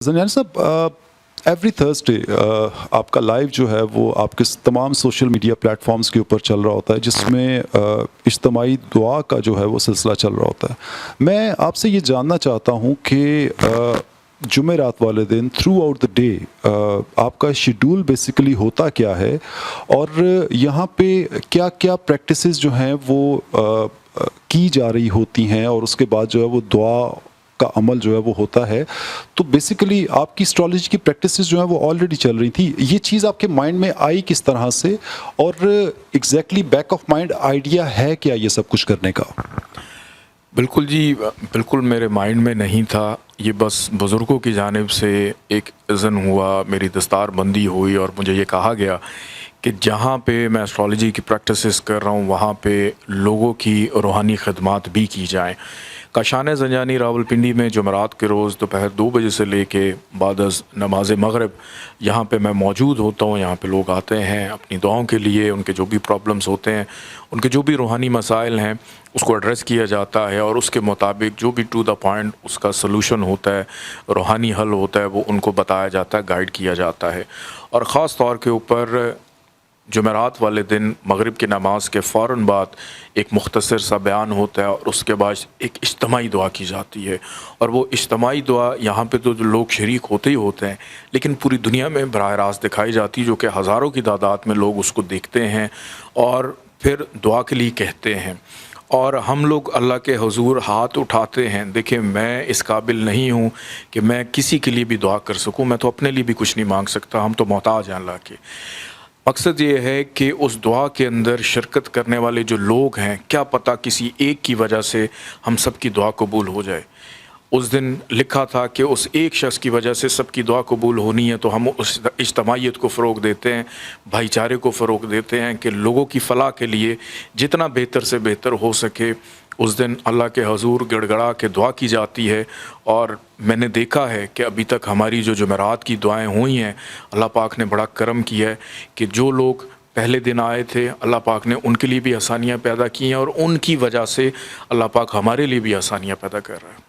زنیان صاحب، every Thursday آپ کا لائیو جو ہے وہ آپ کے تمام سوشل میڈیا پلیٹ فارمز کے اوپر چل رہا ہوتا ہے، جس میں اجتماعی دعا کا جو ہے وہ سلسلہ چل رہا ہوتا ہے۔ میں آپ سے یہ جاننا چاہتا ہوں کہ جمعرات والے دن تھرو آؤٹ دا ڈے آپ کا شیڈول بیسیکلی ہوتا کیا ہے، اور یہاں پہ کیا کیا پریکٹسز جو ہیں وہ کی جا رہی ہوتی ہیں، اور اس کے بعد جو ہے وہ دعا کا عمل جو ہے وہ ہوتا ہے۔ تو بیسیکلی آپ کی اسٹرالوجی کی پریکٹسز جو ہیں وہ آلریڈی چل رہی تھی، یہ چیز آپ کے مائنڈ میں آئی کس طرح سے، اور exactly back of mind idea ہے کیا یہ سب کچھ کرنے کا؟ بالکل جی، بالکل میرے مائنڈ میں نہیں تھا، یہ بس بزرگوں کی جانب سے ایک اذن ہوا، میری دستار بندی ہوئی اور مجھے یہ کہا گیا کہ جہاں پہ میں اسٹرالوجی کی پریکٹسز کر رہا ہوں وہاں پہ لوگوں کی روحانی خدمات بھی کی جائیں۔ کاشان زنجانی راولپنڈی میں جمعرات کے روز دوپہر 2 بجے سے لے کے بعد از نماز مغرب یہاں پہ میں موجود ہوتا ہوں۔ یہاں پہ لوگ آتے ہیں اپنی دعاؤں کے لیے، ان کے جو بھی پرابلمز ہوتے ہیں، ان کے جو بھی روحانی مسائل ہیں اس کو ایڈریس کیا جاتا ہے، اور اس کے مطابق جو بھی ٹو دا پوائنٹ اس کا سلوشن ہوتا ہے، روحانی حل ہوتا ہے، وہ ان کو بتایا جاتا ہے، گائیڈ کیا جاتا ہے۔ اور خاص طور کے اوپر جمعرات والے دن مغرب کی نماز کے فوراً بعد ایک مختصر سا بیان ہوتا ہے، اور اس کے بعد ایک اجتماعی دعا کی جاتی ہے۔ اور وہ اجتماعی دعا یہاں پہ تو لوگ شریک ہوتے ہی ہوتے ہیں، لیکن پوری دنیا میں براہ راست دکھائی جاتی ہے، جو کہ ہزاروں کی تعداد میں لوگ اس کو دیکھتے ہیں اور پھر دعا کے لیے کہتے ہیں۔ اور ہم لوگ اللہ کے حضور ہاتھ اٹھاتے ہیں۔ دیکھیں، میں اس قابل نہیں ہوں کہ میں کسی کے لیے بھی دعا کر سکوں، میں تو اپنے لیے بھی کچھ نہیں مانگ سکتا، ہم تو محتاج ہیں اللہ کے۔ مقصد یہ ہے کہ اس دعا کے اندر شرکت کرنے والے جو لوگ ہیں، کیا پتہ کسی ایک کی وجہ سے ہم سب کی دعا قبول ہو جائے۔ اس دن لکھا تھا کہ اس ایک شخص کی وجہ سے سب کی دعا قبول ہونی ہے، تو ہم اس اجتماعیت کو فروغ دیتے ہیں، بھائی چارے کو فروغ دیتے ہیں کہ لوگوں کی فلاح کے لیے جتنا بہتر سے بہتر ہو سکے اس دن اللہ کے حضور گڑ گڑا کے دعا کی جاتی ہے۔ اور میں نے دیکھا ہے کہ ابھی تک ہماری جو جمعرات کی دعائیں ہوئی ہیں، اللہ پاک نے بڑا کرم کیا ہے کہ جو لوگ پہلے دن آئے تھے اللہ پاک نے ان کے لیے بھی آسانیاں پیدا کی ہیں، اور ان کی وجہ سے اللہ پاک ہمارے لیے بھی آسانیاں پیدا کر رہا ہے۔